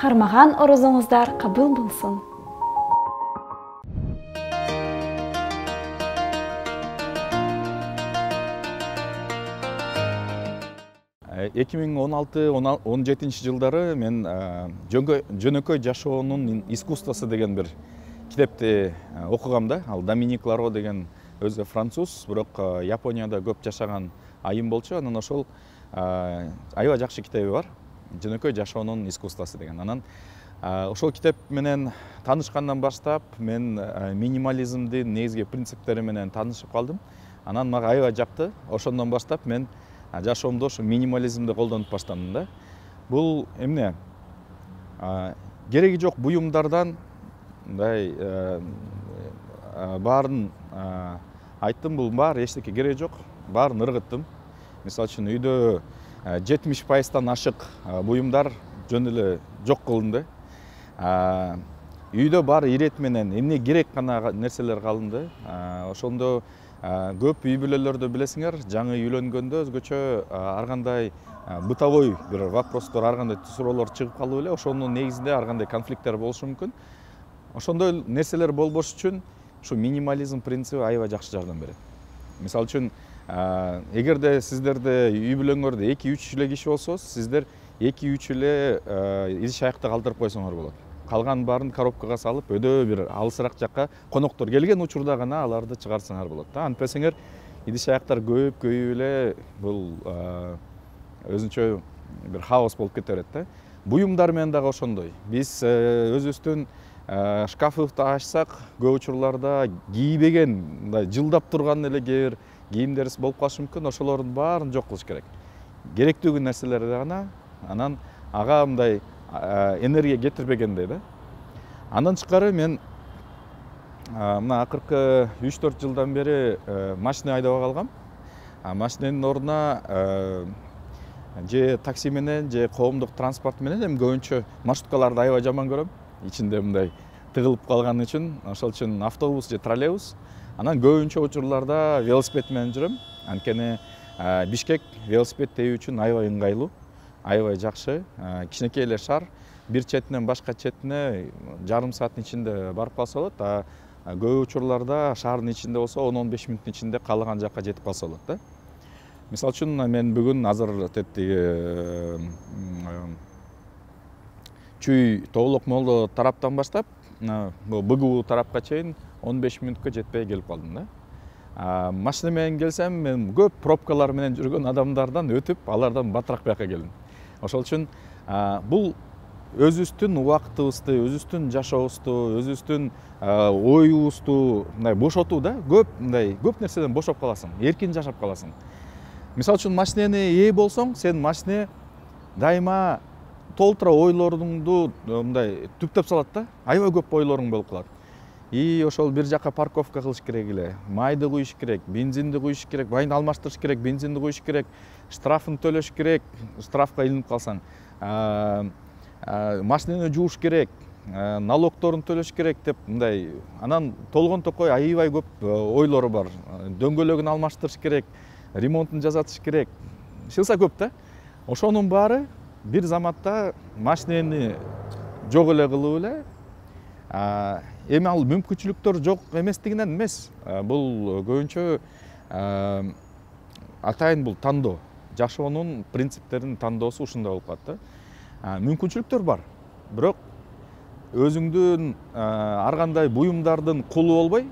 Кармаган орозуңуздар кабыл болсун. 2016-17 жылдары мен жөнөкөй жашоонун искусствосу деген бир китепти окугам да. Ал Доминик Ларо деген өзү француз, бирок Японияда көп жашаган айым болчу. Анан ошол аябай жакшы китеби бар. Жөнөкөй жашоонун искусствосу деген. Анан ошол китеп менен таанышкандан баштап мен минимализмдин негизги принциптери менен таанышып калдым. Анан мага аябай жакты. Ошондон баштап мен жашоомдо ошо минимализмди колдонуп баштадым да. Бул эмне? Кереги жок буюмдардан мындай баарын айттым, бул баары эчтеке кереги жок. Баарын ыргыттым. Мисалы үчүн үйдө 70%тан ашык буюмдар жөн эле жок кылынды. Үйдө баары ирет менен эмне керек гана нерселер калынды. Ошондо көп үй бүлөлөрдө билесиңер, жаңы үйлөнгөндө өзгөчө ар кандай бытовой бир вопростор, ар кандай суроолор чыгып калып эле, ошонун негизинде ар кандай конфликттер болушу мүмкүн. Ошондой нерселер болбош үчүн ушу минимализм принциби аябай жакшы жардам берет. Мисалы үчүн, эгерде сиздерде үй бүлөңөрдө 2-3 эле киши болсо, сиздер 2-3 эле идиш аякты калтырып койсоңор болот. Калган баарын коробкага салып, өдөө бир алысыраак жакка коноктор келген учурда гана аларды чыгарсаңар болот да. Антпесеңер идиш аяктар көбөйүп эле бул өзүнчө бир хаос болуп кете берет да. Буюмдар менен дагы ошондой. Биз өзүбүздүн шкафыбызды ачсак, көп учурларда кийбеген, мындай жылдап турган эле кээ бир кийимдерибиз болуп калышы мүмкүн. Ошолордун баарын жок кылыш керек. Керектүү нерселерди гана, анан ага мындай энергия кетирбегендей да. Андан тышкары мен мына акыркы 3-4 жылдан бери машина айдабай калгам. Машинанын ордуна же такси менен, же коомдук транспорт менен, эми көбүнчө маршруткаларды аябай жаман көрөм. Ичинде мындай тыгылып калган үчүн, ошол үчүн автобус же троллейбус. Анан көбүнчө учурларда велосипед менен жүрөм. Анткени Бишкек велосипед тебүү үчүн аябай ыңгайлуу. Аябай жакшы, кичинекей эле шар, бир четинен башка четине жарым сааттын ичинде барып калса болот, көп учурларда шаардын ичинде болсо 10-15 мүнөттүн ичинде каалаган жакка жетип калса болот да. Мисалы үчүн мен бүгүн азыр Чүй Тоолок Молдо тараптан баштап, БГУ тарапка чейин 15 мүнөткө жетпей келип калдым да. Машина менен келсем, мен көп пробкалар менен жүргөн адамдардан өтүп, алардан батыраак бияка келдим. Ошол үчүн бул өзүбүздүн убактыбызды, өзүбүздүн жашообузду, өзүбүздүн оюбузду мындай бошотуу да. Көп нерседен бошоп каласың, эркин жашап каласың. Мисалы үчүн машинени ээ болсоң, сен машине дайыма толтура ойлоруңду мындай түптөп салат да. Аябай көп ойлоруң болуп калат. И ошол бир жакка парковка кылыш керек эле, майды куюш керек, бензинди куюш керек, майды алмаштырыш керек, бензинди куюш керек, штрафын төлөш керек, штрафка илинип калсаң. Машинени жууш керек, налогторун төлөш керек деп мындай. Анан толгон токой аябай көп ойлору бар. Дөңгөлөгүн алмаштырыш керек, ремонтун жасатыш керек. Шылса көп да. Ошонун баары бир заматта машинени жок эле кылып эле. Эми ал мүмкүнчүлүктөр жок эместигинен эмес. Бул көбүнчө атайын бул тандоо. Жашоонун принциптерин тандоосу ушундай болуп калат да. Мүмкүнчүлүктөр бар. Бирок өзүңдүн ар кандай буюмдардын кулу болбой,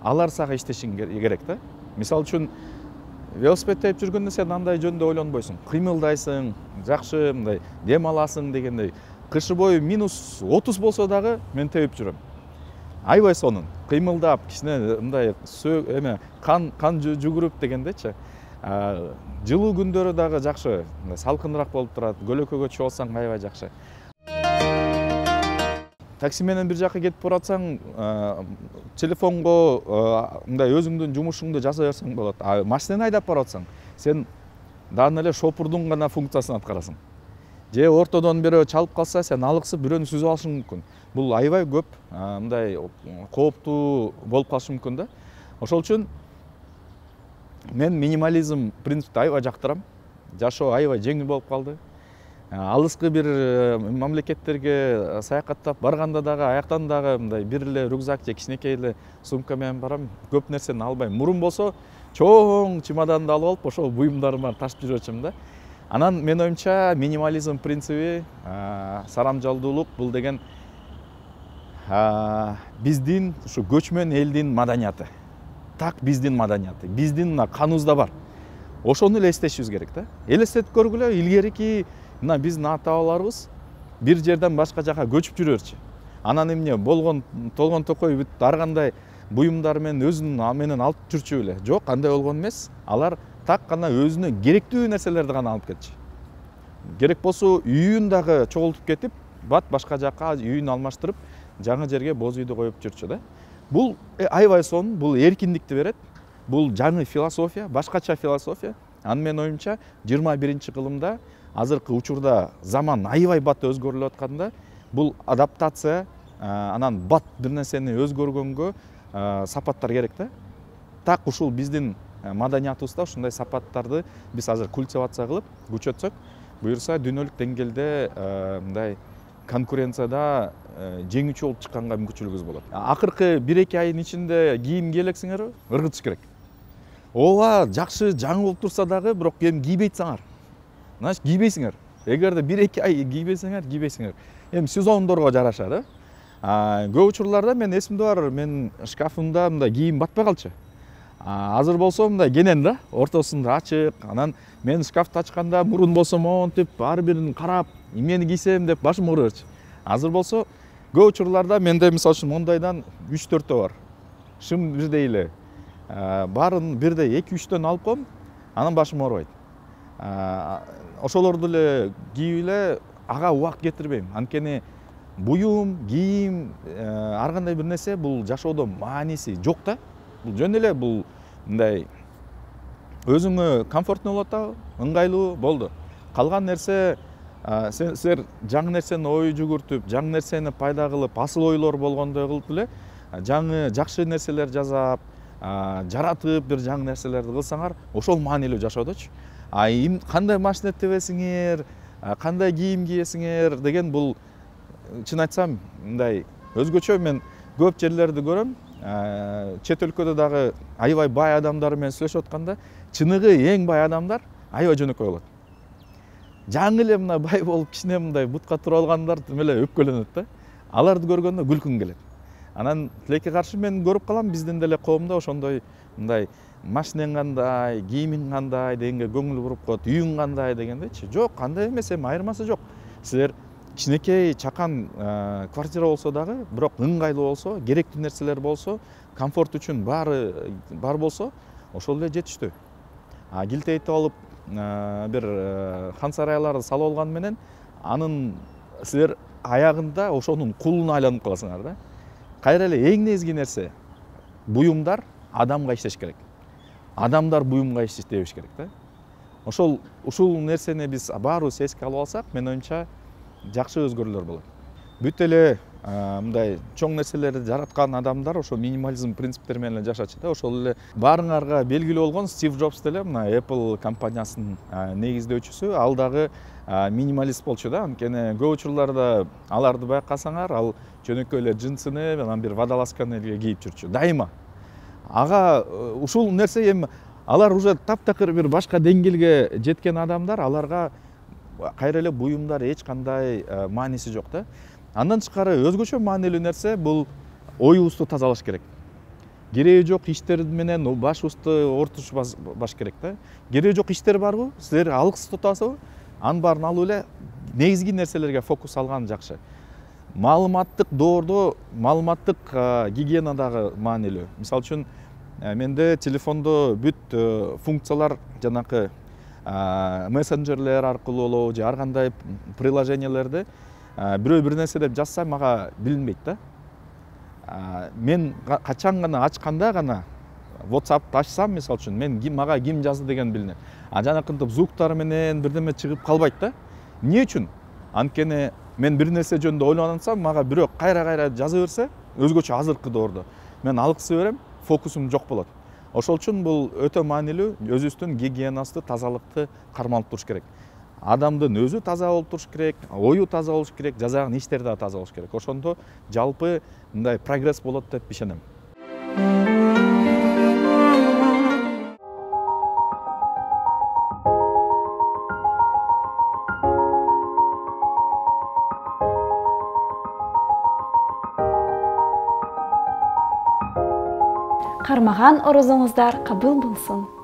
алар сага иштешиң керек да. Мисалы үчүн велосипед тээп жүргөндө сен андай жөнүндө ойлонбойсуң. Кыймылдайсың, жакшы мындай дем аласың дегендей. Кышы бою -30 болсо дагы мен тебип жүрөм. Аябай сонун, кыймылдап, кичине мындай кан жүгүрүп дегендечи. Жылуу күндөрү дагы жакшы, салкыныраак болуп турат, көлөкөгө чыгып алсаң аябай жакшы. Такси менен бир жакка кетип баратсаң, телефонго мындай өзүңдүн жумушуңду жасай берсең болот. Машинени айдап баратсаң, сен дагы эле шопурдун гана функциясын аткарасың. Же ортодон бирөө чалып калса, сен алыксып бирөөнү сүзүп алышың мүмкүн. Бул аябай көп мындай кооптуу болуп калышы мүмкүн да. Ошол үчүн мен минимализм принципти аябай жактырам. Жашоо аябай жеңил болуп калды. алыскы бир мамлекеттерге саякаттап барганда дагы аяктан дагы мындай бир эле рюкзак же кичинекей эле сумка менен барам, көп нерсени албайм. Мурун болсо чоң чемоданды алып алып ошол буюмдарымды ташып жүрчүмүн да. Анан менин оюмча минимализм принциби, сарамжалдуулук бул деген биздин ушу көчмөн элдин маданияты. Так биздин маданияты, биздин мына каныбызда бар. Ошону эле эстешибиз керек да. Элестетип көргүлө, илгерки мына биздин ата-бабаларыбыз бир жерден башка жака көчүп жүрөрчү. Анан эмне болгон толгон токой бүт ар кандай буюмдар менен өзүн менен алып жүрчү беле? Жок, андай болгон эмес. Алар так гана өзүнө керектүү нерселерди гана алып кетчү. Керек болсо үйүн дагы чогултуп кетип, башка жака үйүн алмаштырып, жаңы жерге боз үйдү коюп жүрчү да. Бул аябай сонун, бул эркиндикти берет. Бул жаңы философия, башкача философия. Анын менин оюмча 21-кылымда азыркы учурда заман аябай бат өзгөрүлүп атканда, бул адаптация, анан бат бир нерсени өзгөргөнгө сапаттар керек да. Так ушул биздин маданиятыбызда ушундай сапаттарды биз азыр культивация кылып, күчөтсөк, буюрса дүйнөлүк деңгээлде мындай конкуренцияда жеңүүчү болуп чыкканга мүмкүнчүлүгүбүз болот. Акыркы 1-2 айдын ичинде кийим кийлексиңерби, ыргытыш керек. Ооба, жакшы жаңы болуп турса дагы, бирок эми кийбейт саңар. Значит, кийбейсиңер. Эгерде 1-2 ай кийбейсиңер. Эми сезондорго жараша да. Көп учурларда мен эсимде бар, мен шкафымда мындай кийим батпай калчу. Азыр болсо мындай кенен да, ортосунда ачык. Анан мен шкафты ачканда мурун болсо монтип, ар бирин карап, эмнени кийсем деп башым ооруучу. Азыр болсо көп учурларда менде мисалы үчүн мондайдан 3-4тө бар. Шым бирдей эле. Барын бирдей 2-3төн алып коем, анан башым оорубайт. Ошолорду эле кийип эле ага убакыт кетирбейм. Анткени буюм, кийим, ар кандай бир нерсе бул жашоодо мааниси жок да. Бул жөн эле бул мындай өзүңө комфортный болуп атабы, ыңгайлуу болду. Калган нерсе силер жаңы нерсени ой жүгүртүп, жаңы нерсени пайда кылып, асыл ойлор болгондой кылып эле жаңы жакшы нерселер жасап, жаратып бир жаңы нерселерди кылсаңар, ошол маанилүү жашоодочу. Кандай машина тебесиңер, кандай кийим кийесиңер деген бул чын айтсам мындай өзгөчө. Мен көп жерлерди көрөм. Чет өлкөдө дагы аябай бай адамдар менен сүйлөшүп атканда, чыныгы эң бай адамдар аябай жөнөкөй болот. Жаңы эле мына бай болуп кичине мындай бутка тура алгандар тим эле өпкөлөнөт да. Аларды көргөндө күлкүм келет. Анан тилекке каршы мен көрүп калам биздин деле коомдо ошондой мындай машинең кандай, кийимиң кандай дегенге көңүл буруп коет, үйүң кандай дегендечи. Жок, кандай эмес, эми айырмасы жок. Силер кичинекей чакан квартира болсо дагы, бирок ыңгайлуу болсо, керектүү нерселер болсо, комфорт үчүн баары бар болсо, ошол эле жетиштүү. Килтейтип алып бир хан сарайларды салып алган менен, анын силер аягында ошонун кулуна айланып каласыңар да. Кайра эле эң негизги нерсе буюмдар адамга иштеш керек. Адамдар буюмга иштебеш керек да. Ушул нерсени биз баарыбыз эске алып алсак, менин оюмча жакшы өзгөрүүлөр болот. Бүт эле мындай чоң нерселерди жараткан адамдар ошо минимализм принциптери менен жашачу да. Ошол эле баарыңарга белгилүү болгон Стив Джобс деле мына Apple компаниясынын негиздөөчүсү, ал дагы минималист болчу да. Анткени көп учурларда аларды байкасаңар, ал жөнөкөй эле джинсыны, анан бир водолазканы кийип жүрчү. Дайыма. Ага ушул нерсе эми алар уже таптакыр бир башка деңгээлге жеткен адамдар, аларга кайра эле буюмдар эч кандай мааниси жок да. Андан тышкары өзгөчө маанилүү нерсе бул оюбузду тазалаш керек. Кереги жок иштер менен башыбызды ортушпаш керек да. Кереги жок иштер барбы? Силер алгысыз тутасызбы? Анын баарын алып эле негизги нерселерге фокус алган жакшы. Маалыматтык доордо, маалыматтык гигиена дагы маанилүү. Мисалы үчүн менде телефондо бүт функциялар жанакы мессенджерлер аркылуу болобу же ар кандай приложениялерди бирөө бир нерсе деп жазса мага билинбейт да. Мен качан гана ачканда гана WhatsApp'ты ачсам, мисалы үчүн мага ким жазды деген билинет. Жанакынтип звуктары менен бирдеме чыгып калбайт да. Эмне үчүн? Анткени мен бир нерсе жөнүндө ойлонсам, мага бирөө кайра жаза берсе, өзгөчө азыркы доордо мен алгысы берем, фокусум жок болот. Ошол үчүн бул өтө маанилүү, өзүбүздүн гигиенабызды, тазалыкты кармалып туруш керек. адамдын өзү таза болуп туруш керек, ою таза болуш керек, жасаган иштери да таза болуш керек. Ошондо жалпы мындай прогресс болот деп ишенем. Кармаган орозоңуздар кабыл болсун.